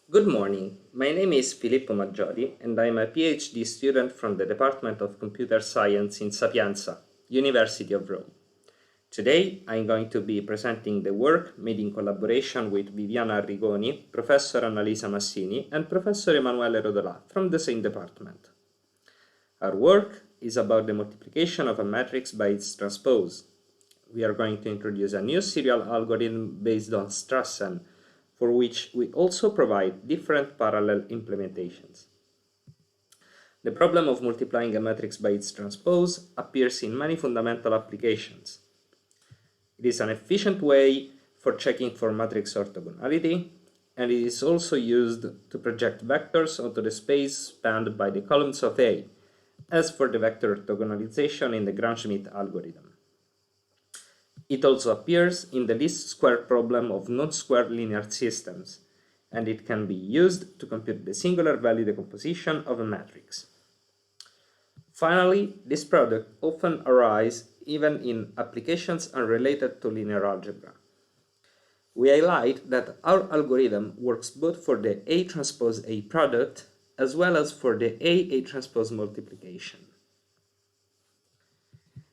Good morning. My name is Filippo Maggioli and I'm a PhD student from the Department of Computer Science in Sapienza, University of Rome. Today I'm going to be presenting the work made in collaboration with Viviana Arrigoni, Professor Annalisa Massini and Professor Emanuele Rodolà from the same department. Our work is about the multiplication of a matrix by its transpose. We are going to introduce a new serial algorithm based on Strassen, for which we also provide different parallel implementations. The problem of multiplying a matrix by its transpose appears in many fundamental applications. It is an efficient way for checking for matrix orthogonality, and it is also used to project vectors onto the space spanned by the columns of A, as for the vector orthogonalization in the Gram-Schmidt algorithm. It also appears in the least square problem of non-square linear systems, and it can be used to compute the singular value decomposition of a matrix. Finally, this product often arises even in applications unrelated to linear algebra. We highlight that our algorithm works both for the A transpose A product as well as for the A transpose multiplication.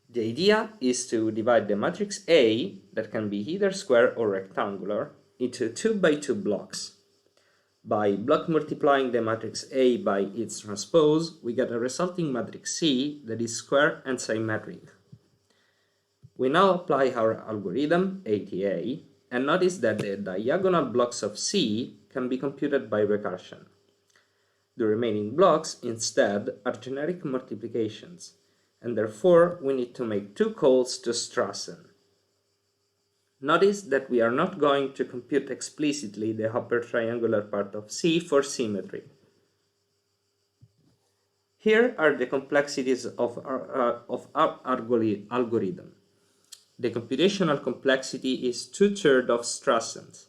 The idea is to divide the matrix A, that can be either square or rectangular, into 2 by 2 blocks. By block multiplying the matrix A by its transpose, we get a resulting matrix C that is square and symmetric. We now apply our algorithm, ATA, and notice that the diagonal blocks of C can be computed by recursion. The remaining blocks, instead, are generic multiplications, and therefore we need to make two calls to Strassen. Notice that we are not going to compute explicitly the upper triangular part of C for symmetry. Here are the complexities of our algorithm. The computational complexity is 2/3 of Strassen's.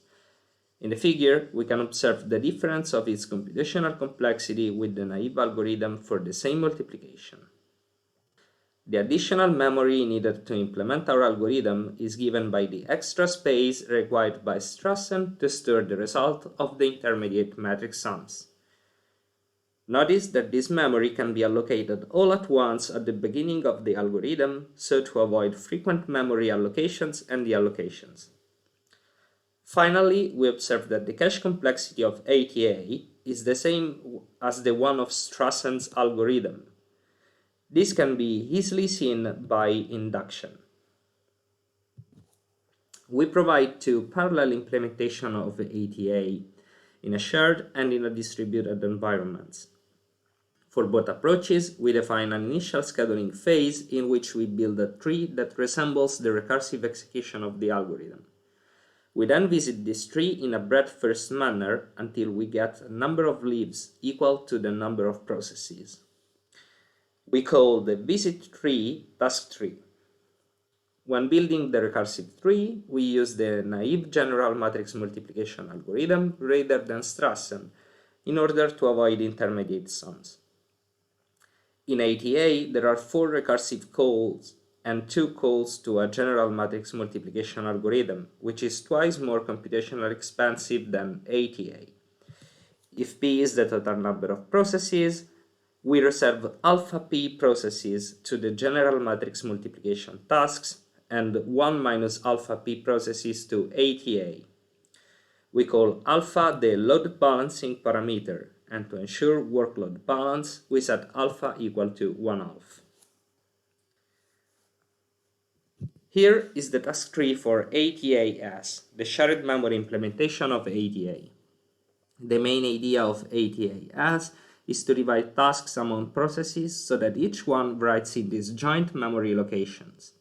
In the figure, we can observe the difference of its computational complexity with the naive algorithm for the same multiplication. The additional memory needed to implement our algorithm is given by the extra space required by Strassen to store the result of the intermediate matrix sums. Notice that this memory can be allocated all at once at the beginning of the algorithm, so to avoid frequent memory allocations and deallocations. Finally, we observe that the cache complexity of ATA is the same as the one of Strassen's algorithm. This can be easily seen by induction. We provide two parallel implementations of ATA in a shared and in a distributed environments. For both approaches, we define an initial scheduling phase in which we build a tree that resembles the recursive execution of the algorithm. We then visit this tree in a breadth-first manner until we get a number of leaves equal to the number of processes. We call the visit tree task tree. When building the recursive tree, we use the naive general matrix multiplication algorithm rather than Strassen in order to avoid intermediate sums. In ATA, there are 4 recursive calls and 2 calls to a general matrix multiplication algorithm, which is twice more computationally expensive than ATA. If P is the total number of processes, we reserve alpha p processes to the general matrix multiplication tasks and 1 minus alpha p processes to ATA. We call alpha the load balancing parameter, and to ensure workload balance, we set alpha equal to 1/2. Here is the task tree for ATA-S, the shared memory implementation of ATA. The main idea of ATA-S is to divide tasks among processes so that each one writes in these joint memory locations.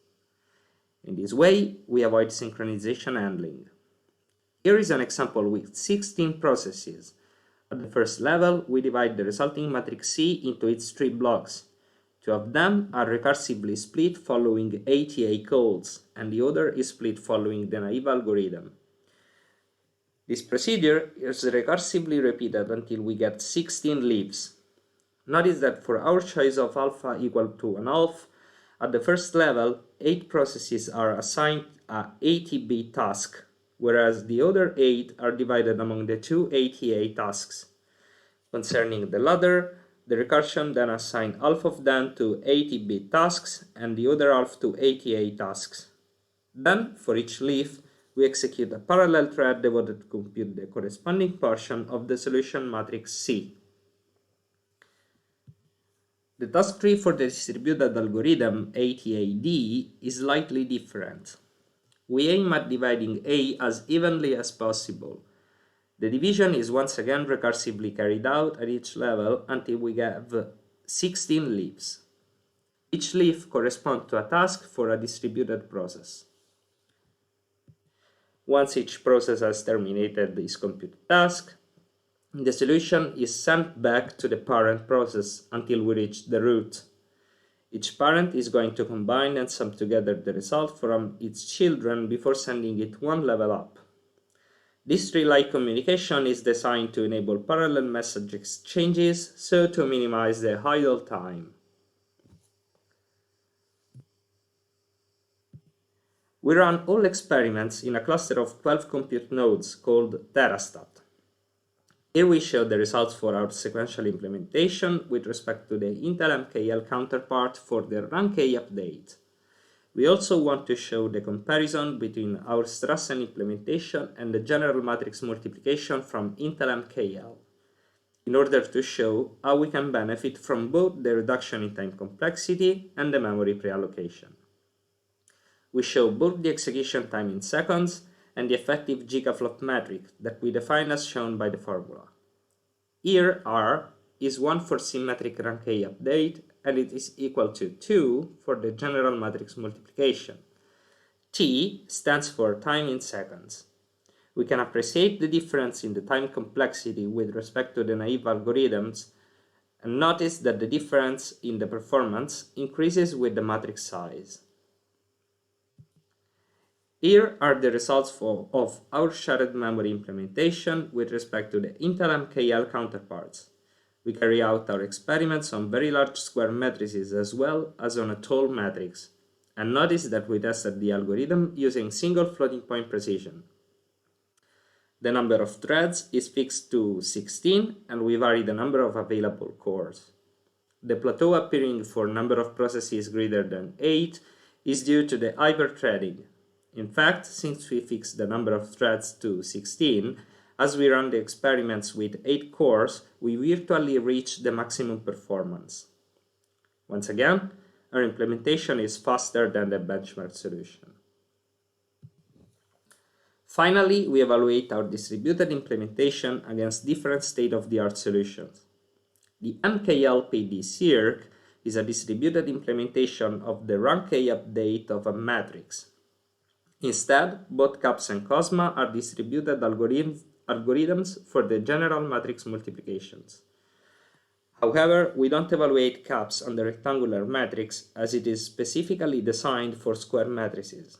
In this way, we avoid synchronization handling. Here is an example with 16 processes. At the first level, we divide the resulting matrix C into its 3 blocks. 2 of them are recursively split following ATA calls, and the other is split following the naive algorithm. This procedure is recursively repeated until we get 16 leaves. Notice that for our choice of alpha equal to 1/2, at the first level, 8 processes are assigned a ATB task, whereas the other 8 are divided among the two ATA tasks. Concerning the latter, the recursion then assigns half of them to 80-bit tasks and the other half to ATA tasks. Then, for each leaf, we execute a parallel thread devoted to compute the corresponding portion of the solution matrix C. The task tree for the distributed algorithm ATAD is slightly different. We aim at dividing A as evenly as possible. The division is once again recursively carried out at each level until we have 16 leaves. Each leaf corresponds to a task for a distributed process. Once each process has terminated its computed task, the solution is sent back to the parent process until we reach the root. Each parent is going to combine and sum together the result from its children before sending it one level up. This tree-like communication is designed to enable parallel message exchanges, so to minimize the idle time. We run all experiments in a cluster of 12 compute nodes called Terastat. Here we show the results for our sequential implementation with respect to the Intel MKL counterpart for the rank A update. We also want to show the comparison between our Strassen implementation and the general matrix multiplication from Intel MKL, in order to show how we can benefit from both the reduction in time complexity and the memory pre-allocation. We show both the execution time in seconds and the effective gigaflop metric that we define as shown by the formula. Here R is 1 for symmetric rank A update and it is equal to 2 for the general matrix multiplication. T stands for time in seconds. We can appreciate the difference in the time complexity with respect to the naive algorithms and notice that the difference in the performance increases with the matrix size. Here are the results of our shared memory implementation with respect to the Intel MKL counterparts. We carry out our experiments on very large square matrices as well as on a tall matrix, and notice that we tested the algorithm using single floating point precision. The number of threads is fixed to 16 and we vary the number of available cores. The plateau appearing for number of processes greater than 8 is due to the hyperthreading. In fact, since we fixed the number of threads to 16, as we run the experiments with 8 cores, we virtually reach the maximum performance. Once again, our implementation is faster than the benchmark solution. Finally, we evaluate our distributed implementation against different state-of-the-art solutions. The MKL PD circ is a distributed implementation of the rank A update of a matrix. Instead, both CAPS and COSMA are distributed algorithms for the general matrix multiplications. However, we don't evaluate CAPS on the rectangular matrix as it is specifically designed for square matrices.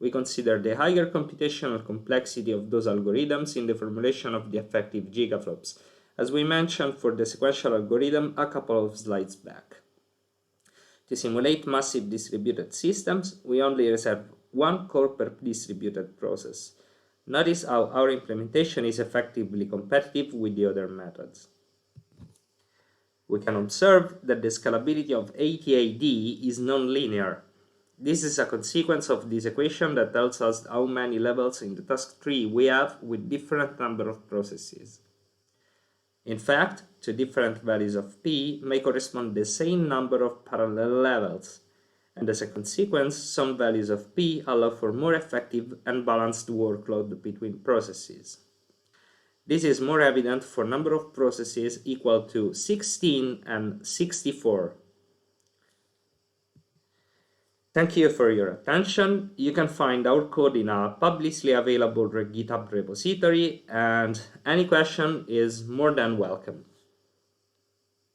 We consider the higher computational complexity of those algorithms in the formulation of the effective gigaflops, as we mentioned for the sequential algorithm a couple of slides back. To simulate massive distributed systems, we only reserve one core per distributed process. Notice how our implementation is effectively competitive with the other methods. We can observe that the scalability of ATAD is nonlinear. This is a consequence of this equation that tells us how many levels in the task tree we have with different number of processes. In fact, two different values of P may correspond to the same number of parallel levels, and as a consequence, some values of P allow for more effective and balanced workload between processes. This is more evident for number of processes equal to 16 and 64. Thank you for your attention. You can find our code in a publicly available GitHub repository, and any question is more than welcome.